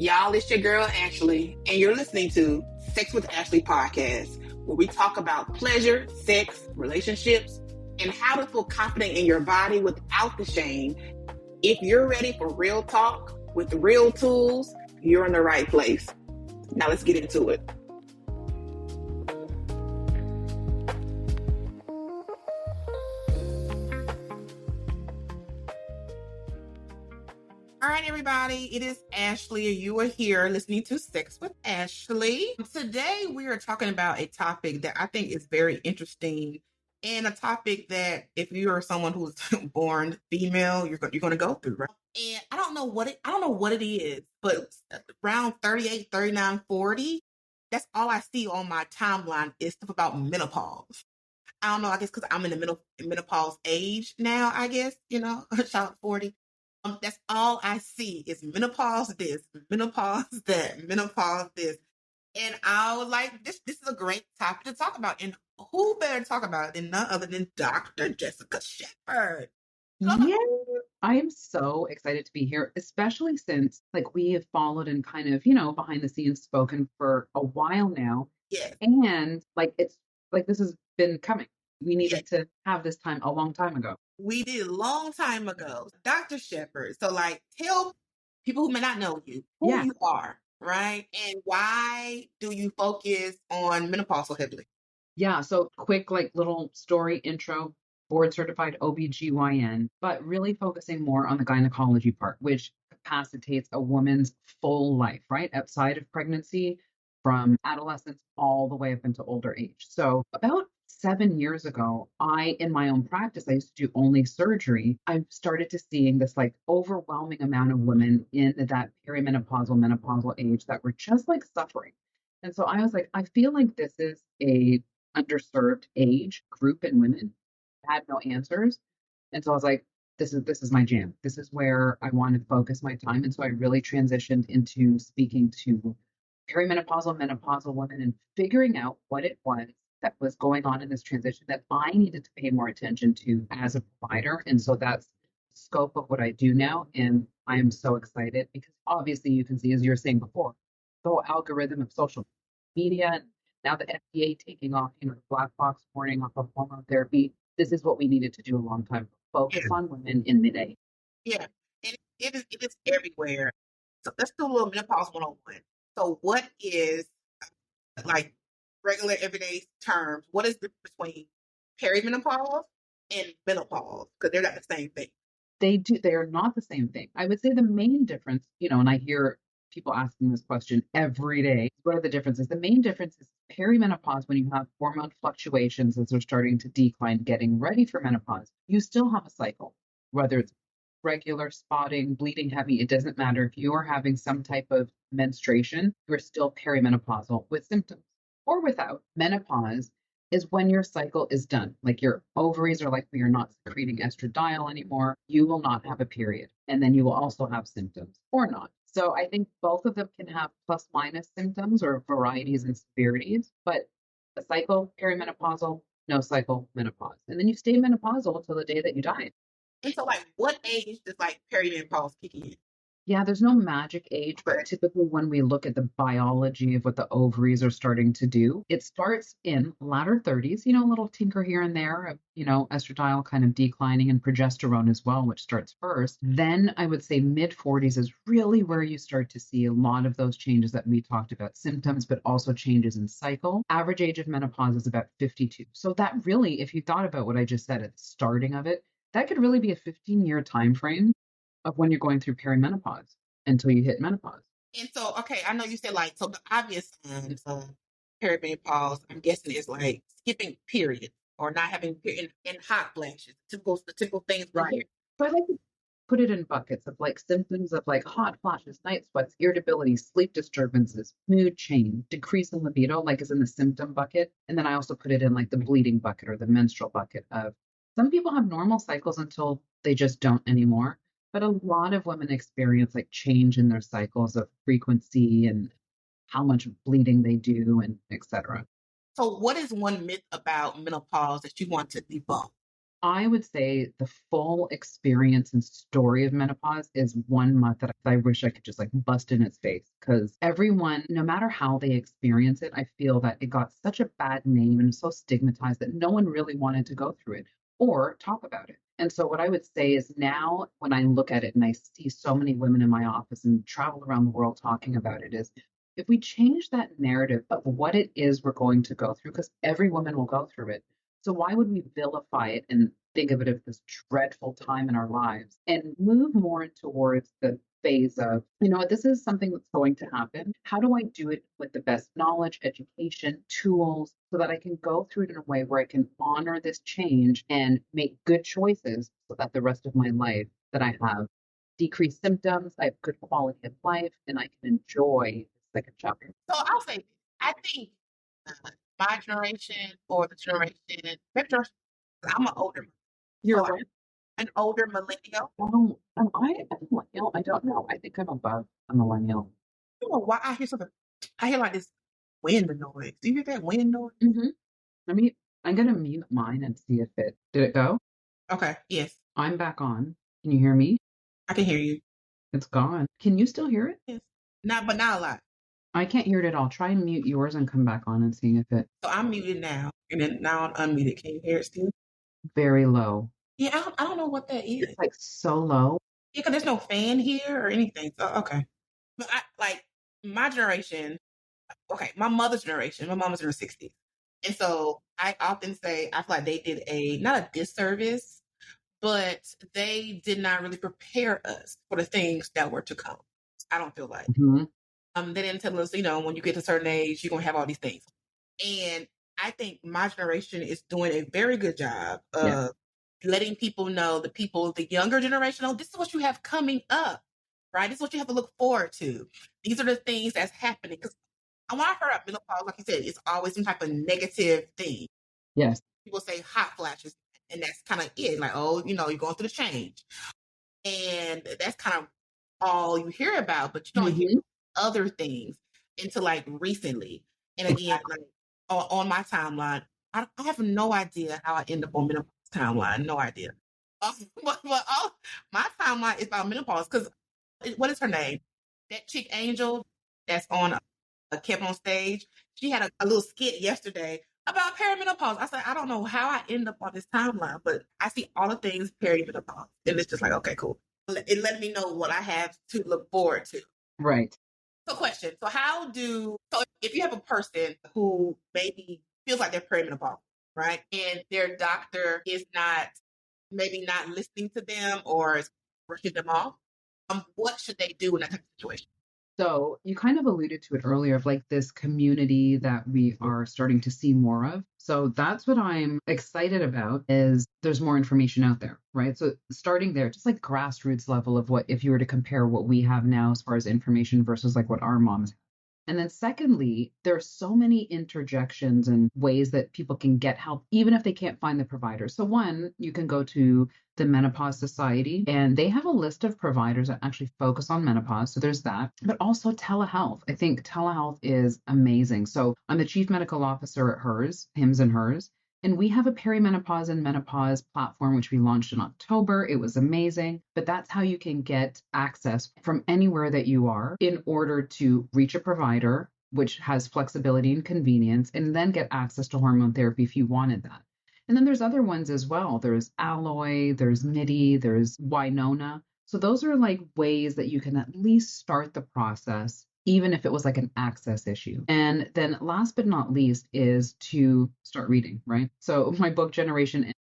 Y'all, it's your girl Ashley, and you're listening to Sex with Ashley podcast, where we talk about pleasure, sex, relationships, and how to feel confident in your body without the shame. If you're ready for real talk with real tools, you're in the right place. Now let's get into it. All right, everybody, it is Ashley. You are here listening to Sex with Ashley. Today, we are talking about a topic that I think is very interesting, and a topic that if you are someone who's born female, you're going to go through, right? And I don't know what it is, but around 38, 39, 40, that's all I see on my timeline is stuff about menopause. I don't know, I guess because I'm in the menopause age now, I guess, shout out 40. That's all I see is menopause this, menopause that, menopause this. And I was like, this is a great topic to talk about. And who better talk about it than none other than Dr. Jessica Shepherd? Yeah, I am so excited to be here, especially since we have followed and kind of, behind the scenes spoken for a while now. Yes. And it's this has been coming. We Yes. needed to have this time a long time ago. We did a long time ago. Dr. Shepherd. So tell people who may not know you who you are, right? And why do you focus on menopause so heavily? Yeah, so quick little story intro, board certified OBGYN, but really focusing more on the gynecology part, which capacitates a woman's full life, right? Outside of pregnancy, from adolescence all the way up into older age. So about 7 years ago, in my own practice, I used to do only surgery. I started to seeing this overwhelming amount of women in that perimenopausal, menopausal age that were just suffering. And so I was like, I feel like this is a underserved age group in women. I had no answers. And so I was like, this is my jam. This is where I want to focus my time. And so I really transitioned into speaking to perimenopausal, menopausal women and figuring out what it was that was going on in this transition that I needed to pay more attention to as a provider. And so that's the scope of what I do now. And I am so excited because obviously you can see, as you were saying before, the whole algorithm of social media, now the FDA taking off, the black box warning off of hormone therapy. This is what we needed to do a long time ago. Focus on women in mid-age. Yeah, and it is everywhere. So let's do a little menopause 101. So what is like regular everyday terms? What is the difference between perimenopause and menopause? Because they're not the same thing. They are not the same thing. I would say the main difference, and I hear people asking this question every day. What are the differences? The main difference is perimenopause, when you have hormone fluctuations as they're starting to decline, getting ready for menopause, you still have a cycle, whether it's regular, spotting, bleeding heavy, it doesn't matter. If you are having some type of menstruation, you're still perimenopausal with symptoms or without. Menopause is when your cycle is done. Like your ovaries are likely you're not secreting estradiol anymore. You will not have a period. And then you will also have symptoms or not. So I think both of them can have plus minus symptoms or varieties and severities, but a cycle, perimenopausal, no cycle, menopause. And then you stay menopausal until the day that you die. And so what age does perimenopause kick in? Yeah, there's no magic age, but typically when we look at the biology of what the ovaries are starting to do, it starts in latter 30s, a little tinker here and there of, estradiol kind of declining and progesterone as well, which starts first. Then I would say mid 40s is really where you start to see a lot of those changes that we talked about, symptoms, but also changes in cycle. Average age of menopause is about 52. So that really, if you thought about what I just said at the starting of it, that could really be a 15-year time frame of when you're going through perimenopause until you hit menopause. And so, okay, I know you said so the obvious signs of perimenopause, I'm guessing, is skipping periods or not having period and hot flashes, the typical things, right? So I like to put it in buckets of symptoms of hot flashes, night sweats, irritability, sleep disturbances, mood change, decrease in libido, is in the symptom bucket. And then I also put it in the bleeding bucket or the menstrual bucket of some people have normal cycles until they just don't anymore. But a lot of women experience change in their cycles of frequency and how much bleeding they do and etc. So what is one myth about menopause that you want to debunk? I would say the full experience and story of menopause is 1 month that I wish I could just like bust in its face because everyone, no matter how they experience it, I feel that it got such a bad name and so stigmatized that no one really wanted to go through it or talk about it. And so, what I would say is now, when I look at it and I see so many women in my office and travel around the world talking about it, is if we change that narrative of what it is we're going to go through, because every woman will go through it, so why would we vilify it and think of it as this dreadful time in our lives and move more towards the phase of, this is something that's going to happen. How do I do it with the best knowledge, education, tools so that I can go through it in a way where I can honor this change and make good choices so that the rest of my life that I have decreased symptoms, I have good quality of life, and I can enjoy the second chapter. So I'll say, I think my generation or the generation, maybe generation, I'm an older, You're so what? an older millennial. Am I a millennial? I don't know. I think I'm above a millennial. I don't know why I hear something. I hear like this wind noise. Do you hear that wind noise? Hmm. Let me, I'm gonna mute mine and see if did it go? Okay, yes, I'm back on. Can you hear me? I can hear you. It's gone. Can you still hear it? Yes, not but not a lot. I can't hear it at all. Try and mute yours and come back on and see if it So I'm muted now, and then now I'm unmuted. Can you hear it still? very low. Yeah, I don't know what that is. It's like so low. Yeah, because there's no fan here or anything. So okay, but I like my generation. Okay, my mother's generation. My mom was in her 60s, and so I often say I feel like they did a not a disservice, but they did not really prepare us for the things that were to come. I don't feel like Hmm. they didn't tell us, when you get to a certain age, you're gonna have all these things. And I think my generation is doing a very good job Yeah. of letting people know, the younger generation, oh, this is what you have coming up, right? This is what you have to look forward to. These are the things that's happening. Because when I heard of menopause, like you said, it's always some type of negative thing. Yes. People say hot flashes, and that's kind of it. Like, oh, you're going through the change. And that's kind of all you hear about, but you don't hear Hmm. other things until like recently. And again, like on my timeline, I have no idea how I end up on menopause timeline. No idea. But my timeline is about menopause because what is her name? That chick Angel that's on kept on stage. She had a little skit yesterday about perimenopause. I said, I don't know how I end up on this timeline, but I see all the things perimenopause. And it's just like, okay, cool. It let me know what I have to look forward to. Right. So, question. So if you have a person who maybe feels like they're perimenopause, right? And their doctor is maybe not listening to them or is brushing them off, what should they do in that type of situation? So you kind of alluded to it earlier of like this community that we are starting to see more of. So that's what I'm excited about is there's more information out there, right? So starting there, just like grassroots level of what if you were to compare what we have now as far as information versus like what our moms. And then secondly, there are so many interjections and ways that people can get help, even if they can't find the provider. So one, you can go to the Menopause Society, and they have a list of providers that actually focus on menopause. So there's that, but also telehealth. I think telehealth is amazing. So I'm the chief medical officer at hers, Hims and Hers. And we have a perimenopause and menopause platform, which we launched in October. It was amazing. But that's how you can get access from anywhere that you are in order to reach a provider, which has flexibility and convenience, and then get access to hormone therapy if you wanted that. And then there's other ones as well. There's Alloy, there's MIDI, there's Winona. So those are like ways that you can at least start the process, even if it was like an access issue. And then last but not least is to start reading, right? So my book Generation,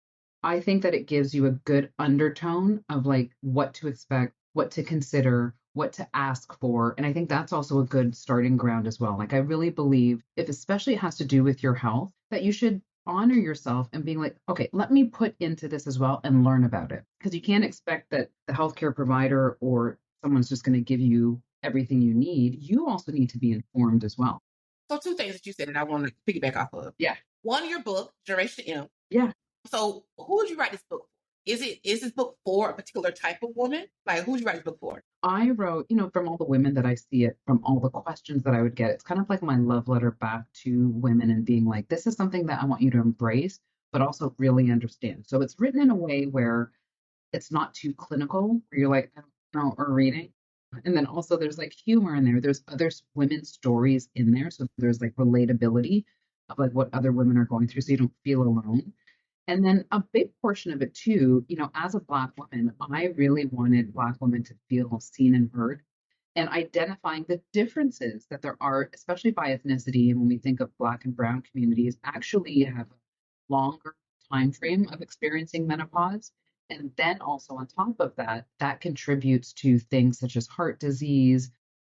I think that it gives you a good undertone of like what to expect, what to consider, what to ask for. And I think that's also a good starting ground as well. Like I really believe if especially it has to do with your health, that you should honor yourself and being like, okay, let me put into this as well and learn about it. Because you can't expect that the healthcare provider or someone's just going to give you everything you need. You also need to be informed as well. So, two things that you said that I want to piggyback off of. Yeah. One, your book, Generation M. Yeah. So, who would you write this book for? Is this book for a particular type of woman? Like, who would you write this book for? I wrote, from all the women that I see it, from all the questions that I would get, it's kind of like my love letter back to women and being like, this is something that I want you to embrace, but also really understand. So it's written in a way where it's not too clinical, where you're like, I don't know, or reading. And then also there's like humor in there. There's other women's stories in there. So there's like relatability of like what other women are going through so you don't feel alone. And then a big portion of it too, as a Black woman, I really wanted Black women to feel seen and heard and identifying the differences that there are, especially by ethnicity. And when we think of Black and Brown communities, actually have a longer time frame of experiencing menopause. And then also on top of that, that contributes to things such as heart disease,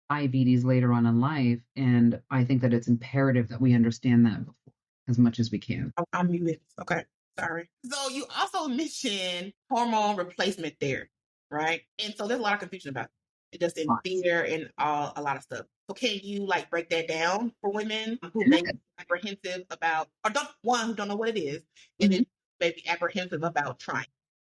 diabetes later on in life. And I think that it's imperative that we understand that before, as much as we can. I'm muted. Okay. Sorry. So you also mentioned hormone replacement therapy, right? And so there's a lot of confusion about it, just in Lots. fear and a lot of stuff. So can you like break that down for women who may be Yeah. apprehensive about, or don't one who don't know what it is, and then Mhm. may be apprehensive about trying?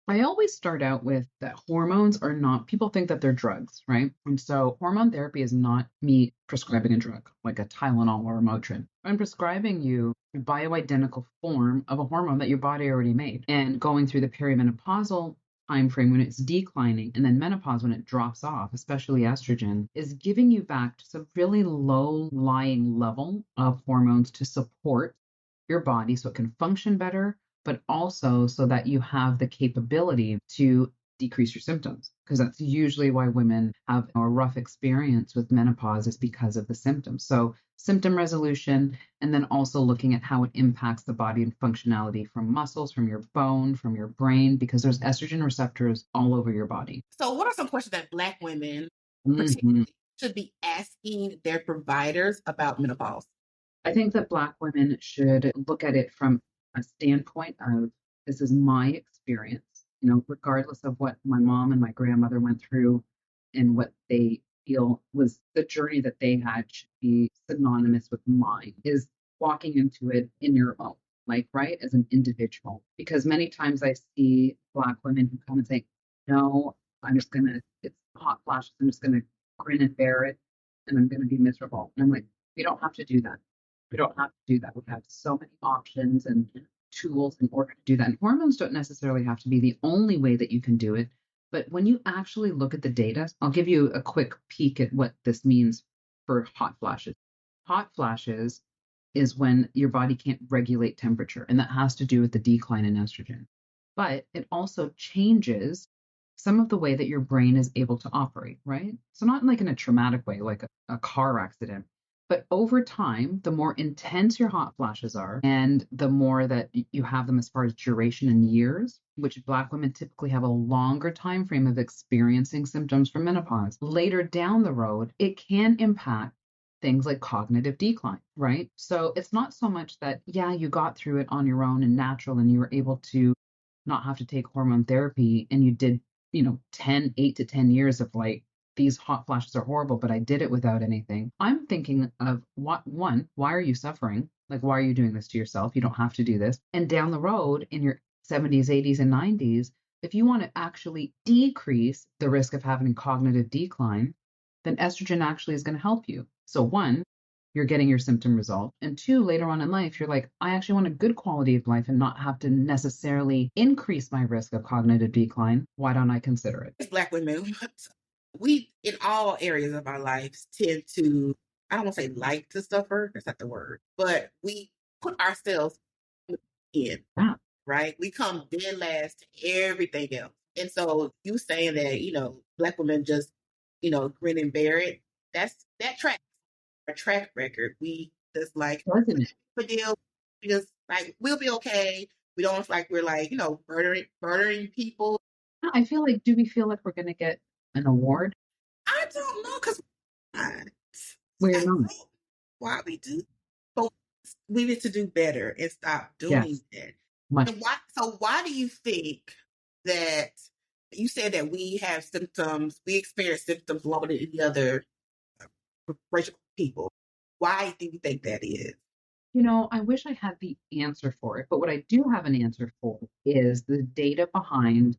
I always start out with that hormones are not, people think that they're drugs, right? And so hormone therapy is not me prescribing a drug like a Tylenol or a Motrin. I'm prescribing you a bioidentical form of a hormone that your body already made. And going through the perimenopausal time frame when it's declining and then menopause when it drops off, especially estrogen, is giving you back to some really low lying level of hormones to support your body so it can function better, but also so that you have the capability to decrease your symptoms. Because that's usually why women have a rough experience with menopause is because of the symptoms. So symptom resolution, and then also looking at how it impacts the body and functionality from muscles, from your bone, from your brain, because there's estrogen receptors all over your body. So what are some questions that Black women Mhm. particularly should be asking their providers about menopause? I think that Black women should look at it from a standpoint of this is my experience, regardless of what my mom and my grandmother went through and what they feel was the journey that they had should be synonymous with mine, is walking into it in your own, like, right, as an individual. Because many times I see Black women who come and say, no, it's hot flashes, I'm just gonna grin and bear it and I'm gonna be miserable. And I'm like, we don't have to do that. We don't have to do that. We have so many options and tools in order to do that. And hormones don't necessarily have to be the only way that you can do it. But when you actually look at the data, I'll give you a quick peek at what this means for hot flashes. Hot flashes is when your body can't regulate temperature, and that has to do with the decline in estrogen. But it also changes some of the way that your brain is able to operate, right? So, not like in a traumatic way, like a car accident, but over time, the more intense your hot flashes are, and the more that you have them as far as duration in years, which Black women typically have a longer time frame of experiencing symptoms from menopause. Later down the road, it can impact things like cognitive decline, right? So it's not so much that, yeah, you got through it on your own and natural and you were able to not have to take hormone therapy and you did, 8 to 10 years of like, these hot flashes are horrible, but I did it without anything. I'm thinking of what one, why are you suffering? Like, why are you doing this to yourself? You don't have to do this. And down the road in your 70s, 80s, and 90s, if you want to actually decrease the risk of having cognitive decline, then estrogen actually is going to help you. So, one, you're getting your symptom resolved. And two, later on in life, you're like, I actually want a good quality of life and not have to necessarily increase my risk of cognitive decline. Why don't I consider it? As Black women, we in all areas of our lives tend to, I don't want to say like to suffer, that's not the word, but we put ourselves in, Yeah, right? We come dead last to everything else. And so you saying that, Black women just, grin and bear it, that track our track record. We just like wasn't it? the deal. We just like we'll be okay. We don't like we're like, murdering people. I feel like, do we feel like we're going to get an award? I don't know because We're I not. don't why we do, but we need to do better and stop doing Yes, that. much. And why? So why do you think that you said that we have symptoms? We experience symptoms longer than any other racial people. Why do you think that is? I wish I had the answer for it, but what I do have an answer for is the data behind.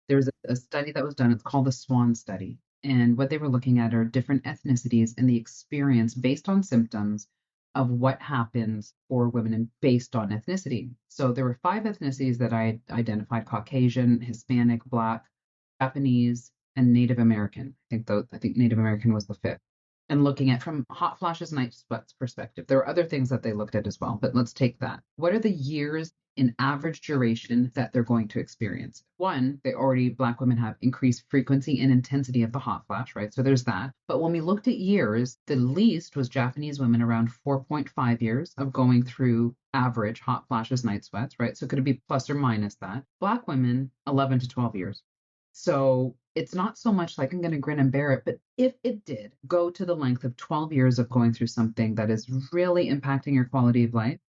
There's a study that was done. It's called the SWAN study. And what they were looking at are different ethnicities and the experience based on symptoms of what happens for women based on ethnicity. So there were five ethnicities that I identified: Caucasian, Hispanic, Black, Japanese, and Native American. I think Native American was the fifth. And looking at from hot flashes, night sweats perspective, there were other things that they looked at as well, but let's take that. What are the years in average duration that they're going to experience? One, Black women have increased frequency and intensity of the hot flash, right? So there's that. But when we looked at years, the least was Japanese women, around 4.5 years of going through average hot flashes, night sweats, right? So could it be plus or minus that? Black women, 11 to 12 years. So it's not so much like I'm going to grin and bear it, but if it did go to the length of 12 years of going through something that is really impacting your quality of life,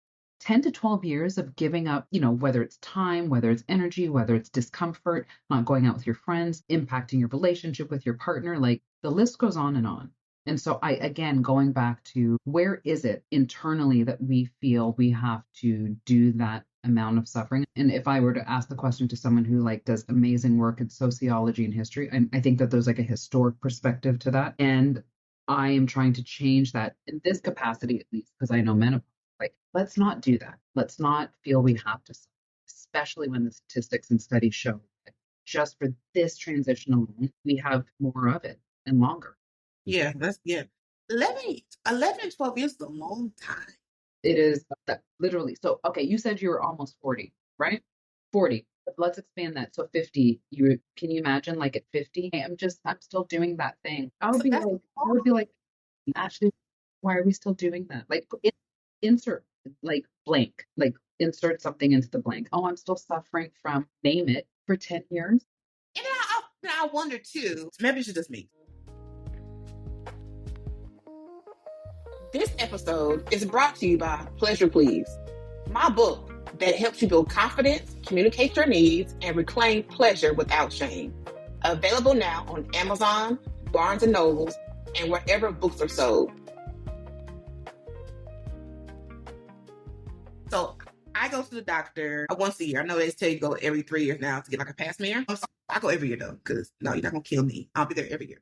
10 to 12 years of giving up, whether it's time, whether it's energy, whether it's discomfort, not going out with your friends, impacting your relationship with your partner, like the list goes on and on. And so again, going back to where is it internally that we feel we have to do that amount of suffering? And if I were to ask the question to someone who like does amazing work in sociology and history, I think that there's like a historic perspective to that. And I am trying to change that in this capacity, at least, because I know menopause. Like, let's not do that. Let's not feel we have to, especially when the statistics and studies show that just for this transition alone, we have more of it and longer. Yeah, that's yeah. 11 and 12 years is a long time. It is that literally. So, okay, you said you were almost 40, right? 40. But let's expand that. So 50, can you imagine like at 50, hey, I'm still doing that thing. So that's I would be like, actually, why are we still doing that? Like insert like blank, like insert something into the blank. Oh, I'm still suffering from name it for 10 years. and I wonder too. Maybe it's just me. This episode is brought to you by Pleasure Please, my book that helps you build confidence, communicate your needs, and reclaim pleasure without shame. Available now on Amazon, Barnes and Nobles, and wherever books are sold. So I go to the doctor once a year. I know they tell you to go every 3 years now to get like a pap smear. I go every year though, because no, you're not gonna kill me. I'll be there every year.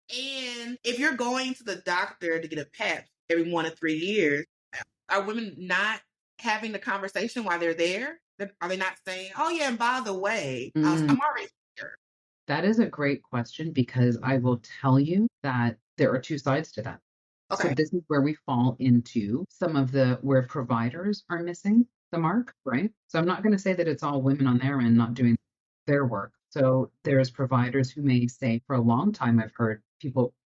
And if you're going to the doctor to get a pap every 1 to 3 years, are women not having the conversation while they're there? Are they not saying, "Oh yeah, and by the way, I'm already here"? That is a great question because I will tell you that there are two sides to that. So Okay. this is where we fall into some of the where providers are missing the mark, right? So I'm not going to say that it's all women on their end not doing their work. So there's providers who may say for a long time, I've heard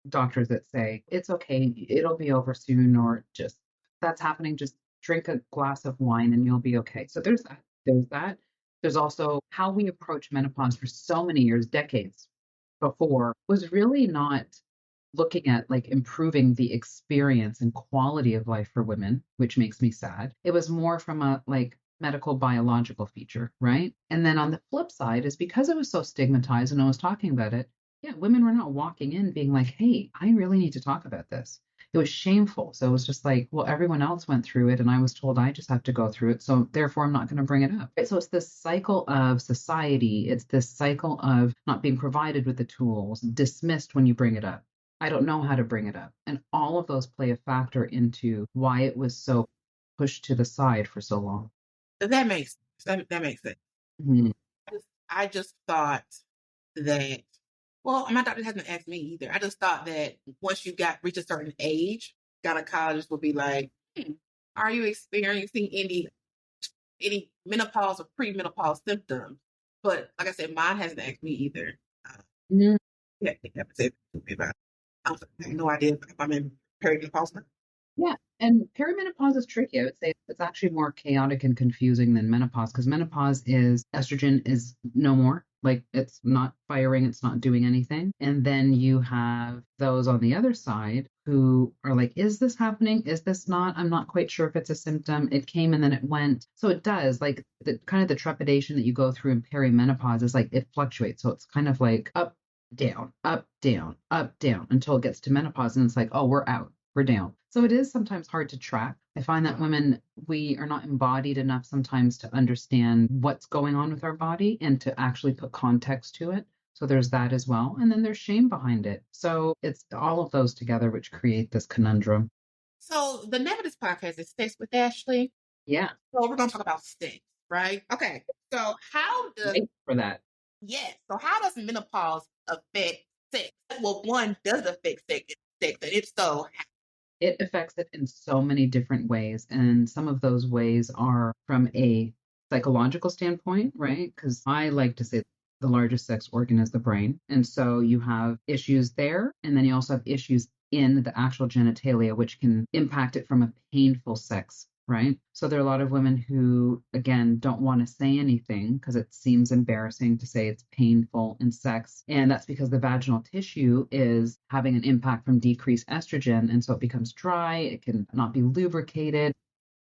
doctors that say, it's okay, it'll be over soon, or just that's happening, just drink a glass of wine and you'll be okay. So there's that. There's that. There's also how we approach menopause for so many years, decades before, was really not looking at like improving the experience and quality of life for women, which makes me sad. It was more from a like medical biological feature, right? And then on the flip side is because it was so stigmatized and I was talking about it, yeah, women were not walking in being like, hey, I really need to talk about this. It was shameful. So it was just like, well, everyone else went through it and I was told I just have to go through it. So therefore, I'm not going to bring it up. Right? So it's this cycle of society. It's this cycle of not being provided with the tools, dismissed when you bring it up. I don't know how to bring it up. And all of those play a factor into why it was so pushed to the side for so long. That makes that makes sense. Mhm. I just thought that. Well, my doctor hasn't asked me either. I just thought that once you reach a certain age, gynecologists will be like, "Are you experiencing any menopause or premenopause symptoms?" But like I said, mine hasn't asked me either. Mhm. Yeah, they haven't said anything about it. I have no idea if I'm in perimenopause now. Yeah. And perimenopause is tricky. I would say it's actually more chaotic and confusing than menopause because menopause is estrogen is no more. Like it's not firing, it's not doing anything. And then you have those on the other side who are like, is this happening? Is this not? I'm not quite sure if it's a symptom. It came and then it went. So it does like the kind of the trepidation that you go through in perimenopause is like it fluctuates. So it's kind of like up, down, up, down, up, down until it gets to menopause. And it's like, oh, we're out, we're down. So it is sometimes hard to track. I find that women, we are not embodied enough sometimes to understand what's going on with our body and to actually put context to it. So there's that as well. And then there's shame behind it. So it's all of those together which create this conundrum. So the name of this podcast is Sex with Ashley. Yeah, So we're gonna talk about sex, right? Okay. So how does wait for that. yes, so how does menopause affect sex? Well, one does affect sex, and if so, It affects it in so many different ways. And some of those ways are from a psychological standpoint, right? Because I like to say the largest sex organ is the brain. And so you have issues there. And then you also have issues in the actual genitalia, which can impact it from a painful sex. Right. So there are a lot of women who, again, don't want to say anything because it seems embarrassing to say it's painful in sex. And that's because the vaginal tissue is having an impact from decreased estrogen. And so it becomes dry, it can not be lubricated.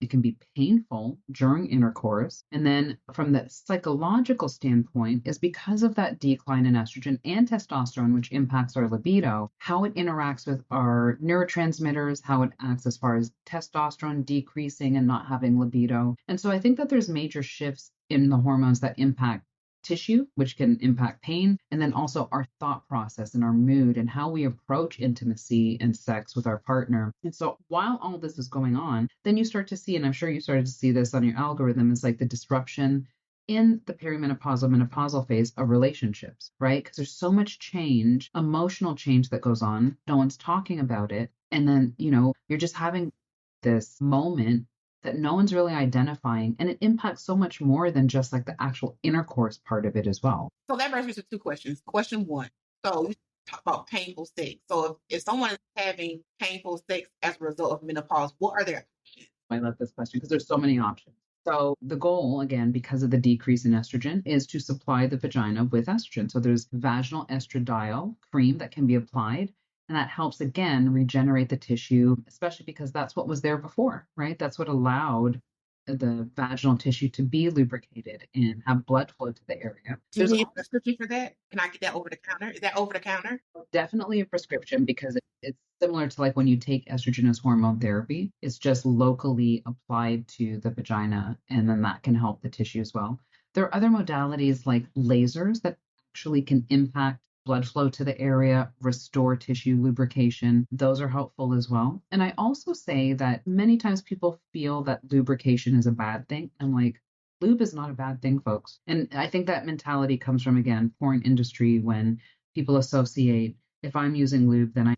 It can be painful during intercourse. And then, from the psychological standpoint, is because of that decline in estrogen and testosterone, which impacts our libido, how it interacts with our neurotransmitters, how it acts as far as testosterone decreasing and not having libido. And so, I think that there's major shifts in the hormones that impact tissue, which can impact pain, and then also our thought process and our mood and how we approach intimacy and sex with our partner. And so while all this is going on, then you start to see, and I'm sure you started to see this on your algorithm, is like the disruption in the perimenopausal menopausal phase of relationships, right? Because there's so much change, emotional change that goes on. No one's talking about it. And then, you're just having this moment that no one's really identifying. And it impacts so much more than just like the actual intercourse part of it as well. so that brings me to two questions. Question one. So you talk about painful sex. So if someone is having painful sex as a result of menopause, what are their options? I love this question because there's so many options. So the goal, again, because of the decrease in estrogen, is to supply the vagina with estrogen. So there's vaginal estradiol cream that can be applied. And that helps, again, regenerate the tissue, especially because that's what was there before, right? That's what allowed the vaginal tissue to be lubricated and have blood flow to the area. Do you There's need a prescription for that? Can I get that over the counter? Is that over the counter? definitely a prescription because it's similar to like when you take estrogen as hormone therapy. It's just locally applied to the vagina, and then that can help the tissue as well. There are other modalities like lasers that actually can impact blood flow to the area, restore tissue lubrication. Those are helpful as well. And I also say that many times people feel that lubrication is a bad thing. I'm like, lube is not a bad thing, folks. And I think that mentality comes from, again, porn industry when people associate if I'm using lube, then I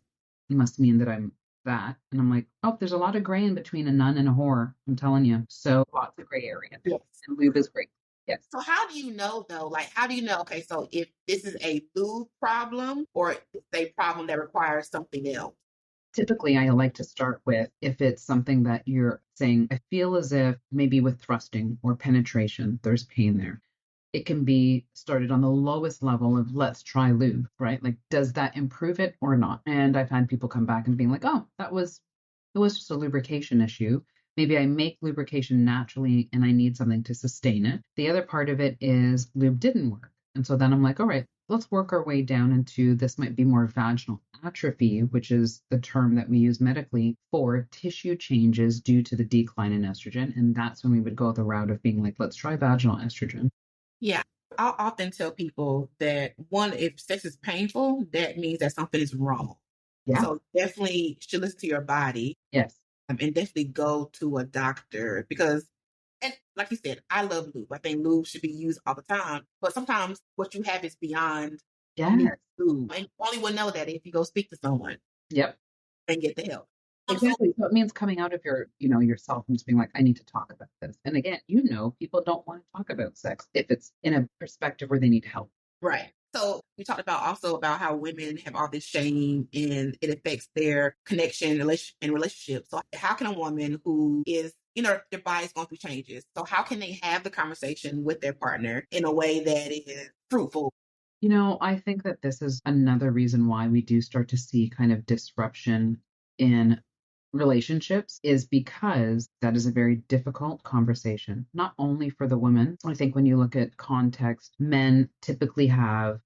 must mean that I'm that. And I'm like, oh, there's a lot of gray in between a nun and a whore. I'm telling you. So lots of gray area. Yes. And lube is great. Yes. So how do you know though? Like, how do you know? Okay, so if this is a lube problem or it's a problem that requires something else. Typically, I like to start with if it's something that you're saying, I feel as if maybe with thrusting or penetration, there's pain there. It can be started on the lowest level of let's try lube, right? Like, does that improve it or not? And I've had people come back and being like, oh, it was just a lubrication issue. Maybe I make lubrication naturally and I need something to sustain it. The other part of it is lube didn't work. And so then I'm like, all right, let's work our way down into this might be more vaginal atrophy, which is the term that we use medically for tissue changes due to the decline in estrogen. And that's when we would go the route of being like, let's try vaginal estrogen. Yeah. I'll often tell people that one, if sex is painful, that means that something is wrong. Yeah. So definitely should listen to your body, Yes. and definitely go to a doctor because, and like you said, I love lube. I think lube should be used all the time, but sometimes what you have is beyond need Yes. lube, and only will know that if you go speak to someone Yep. and get the help. So Exactly. So it means coming out of yourself and just being like, I need to talk about this. And again, people don't want to talk about sex if it's in a perspective where they need help. right. So we talked about also about how women have all this shame and it affects their connection and relationship. So how can a woman who is, their body's going through changes. So how can they have the conversation with their partner in a way that is fruitful? I think that this is another reason why we do start to see kind of disruption in relationships is because that is a very difficult conversation, not only for the woman. I think when you look at context, men typically have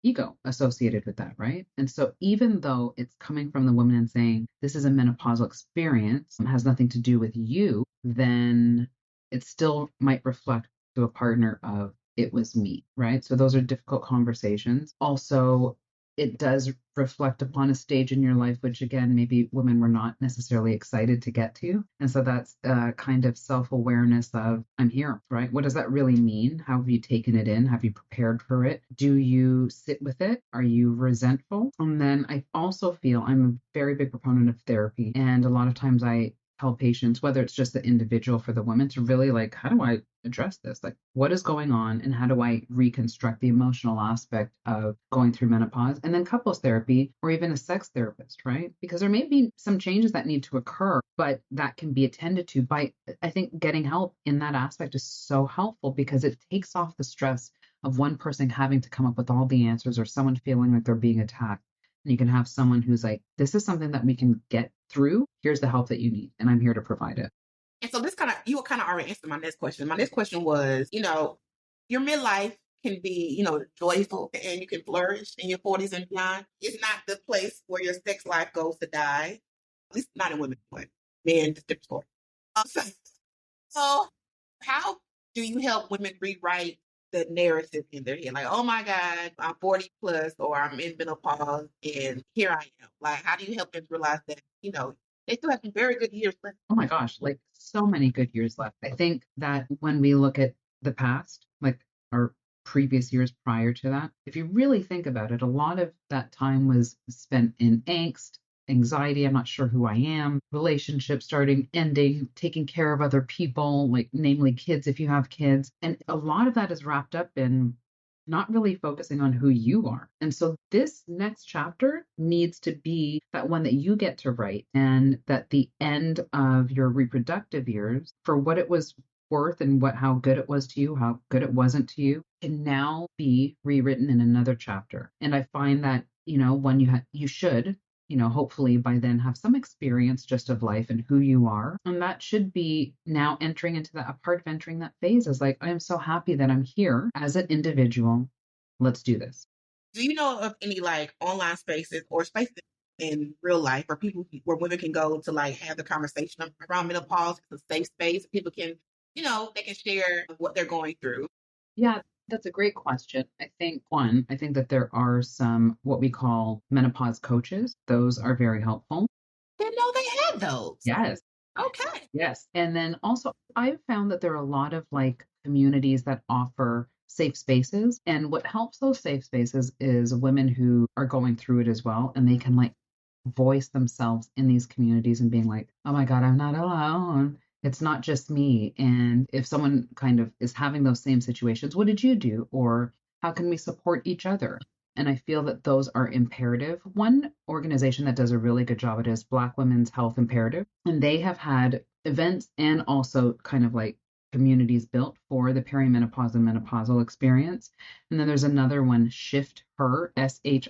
ego associated with that, right? And so even though it's coming from the woman and saying this is a menopausal experience, has nothing to do with you, then it still might reflect to a partner of it was me, right? So those are difficult conversations. Also, it does reflect upon a stage in your life, which again, maybe women were not necessarily excited to get to. And so that's a kind of self awareness of, I'm here, right? What does that really mean? How have you taken it in? Have you prepared for it? Do you sit with it? Are you resentful? And then I also feel I'm a very big proponent of therapy. And a lot of times I tell patients, whether it's just the individual for the woman, to really like, how do I address this? Like, what is going on, and how do I reconstruct the emotional aspect of going through menopause? And then couples therapy, or even a sex therapist, right? Because there may be some changes that need to occur, but that can be attended to by, I think, getting help in that aspect is so helpful because it takes off the stress of one person having to come up with all the answers or someone feeling like they're being attacked. And you can have someone who's like, this is something that we can get through. Here's the help that you need, and I'm here to provide it. And so this kind of, you were kind of already answered my next question. My next question was, your midlife can be, joyful and you can flourish in your 40s and beyond. It's not the place where your sex life goes to die. At least not in women, but men, it's a different story. So how do you help women rewrite the narrative in their head? Like, oh my God, I'm 40 plus or I'm in menopause and here I am. Like, how do you help them realize that, they still have some very good years left? Oh my gosh, like so many good years left. I think that when we look at the past, like our previous years prior to that, if you really think about it, a lot of that time was spent in angst, anxiety, I'm not sure who I am, relationships starting, ending, taking care of other people, like namely kids if you have kids. And a lot of that is wrapped up in not really focusing on who you are. And so this next chapter needs to be that one that you get to write, and that the end of your reproductive years, for what it was worth and what how good it was to you, how good it wasn't to you, can now be rewritten in another chapter. And I find that, when you should, hopefully by then have some experience just of life and who you are. And that should be now entering into that, a part of entering that phase is like, I am so happy that I'm here as an individual. Let's do this. Do you know of any like online spaces or spaces in real life where people where women can go to like have the conversation around menopause? It's a safe space. People can, they can share what they're going through. Yeah, that's a great question. I think that there are some what we call menopause coaches. Those are very helpful. Didn't know they had those. Yes. Okay. Yes. And then also, I've found that there are a lot of like communities that offer safe spaces. And what helps those safe spaces is women who are going through it as well. And they can like voice themselves in these communities and being like, oh my God, I'm not alone. It's not just me. And if someone kind of is having those same situations, what did you do? Or how can we support each other? And I feel that those are imperative. One organization that does a really good job at it is Black Women's Health Imperative. And they have had events and also kind of like communities built for the perimenopause and menopausal experience. And then there's another one, Shift Her, SHIFT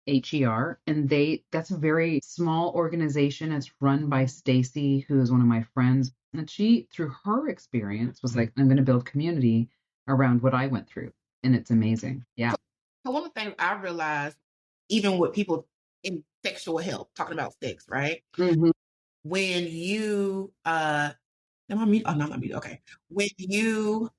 HER, and that's a very small organization. It's run by Stacy, who is one of my friends. And she, through her experience, was like, I'm going to build community around what I went through. And it's amazing. Yeah. So one of the things I realized, even with people in sexual health, talking about sex, right? Mhm. When you am I mute? Oh no, I'm not mute. Okay. When you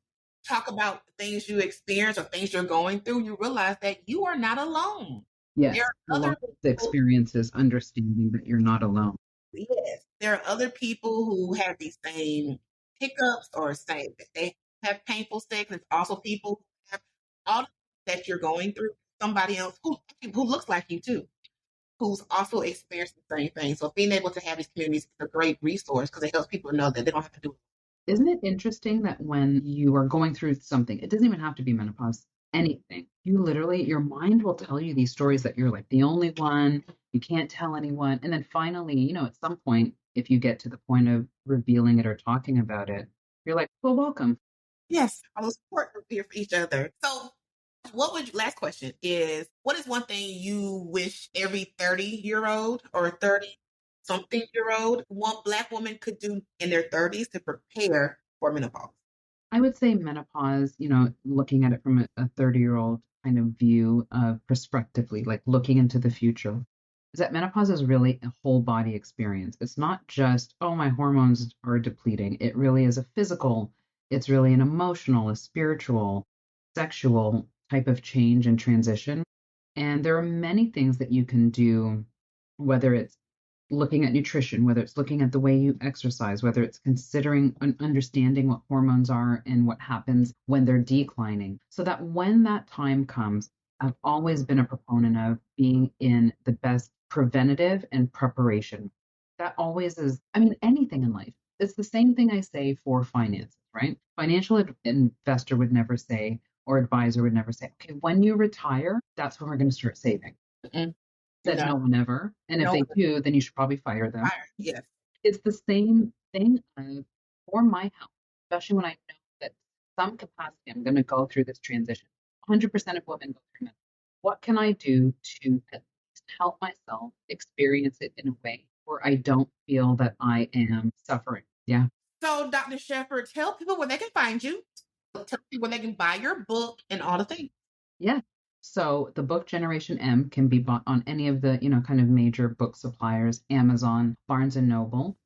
talk about things you experience or things you're going through, you realize that you are not alone. There Yes. A are lot other of the people. experiences, understanding that you're not alone. Yes, there are other people who have these same hiccups or say that they have painful sex. It's also people who have all that you're going through. Somebody else who looks like you too, who's also experienced the same thing. So being able to have these communities is a great resource because it helps people know that they don't have to do it. Isn't it interesting that when you are going through something, it doesn't even have to be menopause, anything, you literally, your mind will tell you these stories that you're like the only one, you can't tell anyone. And then finally, at some point, if you get to the point of revealing it or talking about it, you're like, well, welcome. Yes, I was support group here for each other. So, last question is, what is one thing you wish every 30-year-old or 30 something year old one Black woman could do in their 30s to prepare for menopause? I would say menopause, looking at it from a 30-year-old kind of view of prospectively, like looking into the future, is that menopause is really a whole body experience. It's not just, oh, my hormones are depleting. It really is a physical It's really an emotional, a spiritual, sexual type of change and transition. And there are many things that you can do, whether it's looking at nutrition, whether it's looking at the way you exercise, whether it's considering and understanding what hormones are and what happens when they're declining, so that when that time comes, I've always been a proponent of being in the best preventative and preparation. That always is, I mean, anything in life. It's the same thing I say for finances, right? Financial investor would never say, or advisor would never say, okay, when you retire, that's when we're going to start saving. Mm-mm. Said No, no one ever. And if no, they do, then you should probably fire them. fire. Yes. It's the same thing for my health, especially when I know that some capacity I'm going to go through this transition. 100% of women go through it. What can I do to at least help myself experience it in a way where I don't feel that I am suffering? Yeah. So, Dr. Shepherd, tell people where they can find you. Tell people where they can buy your book and all the things. Yeah. So the book Generation M can be bought on any of the, kind of major book suppliers, Amazon, Barnes and Noble.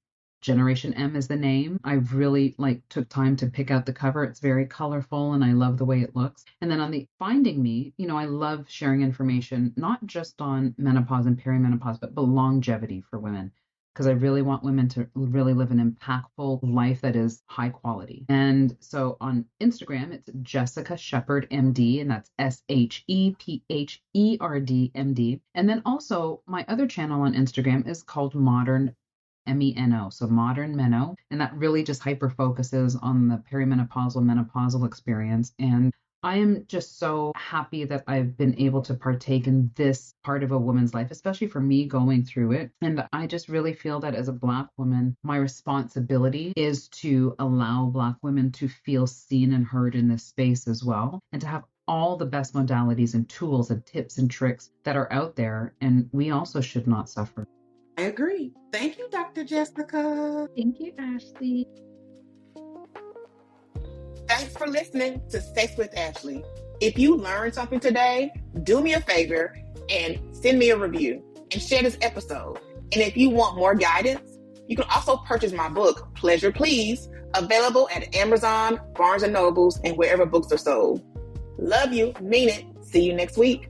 Generation M is the name. I really took time to pick out the cover. It's very colorful and I love the way it looks. And then on the Finding Me, I love sharing information not just on menopause and perimenopause, but longevity for women because I really want women to really live an impactful life that is high quality. And so on Instagram, it's Jessica Shepherd MD, and that's SHEPHERD MD. And then also my other channel on Instagram is called Modern MENO, so Modern Meno, and that really just hyper focuses on the perimenopausal menopausal experience. And I am just so happy that I've been able to partake in this part of a woman's life, especially for me going through it. And I just really feel that as a Black woman, my responsibility is to allow Black women to feel seen and heard in this space as well, and to have all the best modalities and tools and tips and tricks that are out there. And we also should not suffer. I agree. Thank you, Dr. Jessica. Thank you, Ashley. Thanks for listening to Sex with Ashley. If you learned something today, do me a favor and send me a review and share this episode. And if you want more guidance, you can also purchase my book, Pleasure Please, available at Amazon, Barnes and Nobles, and wherever books are sold. Love you, mean it. See you next week.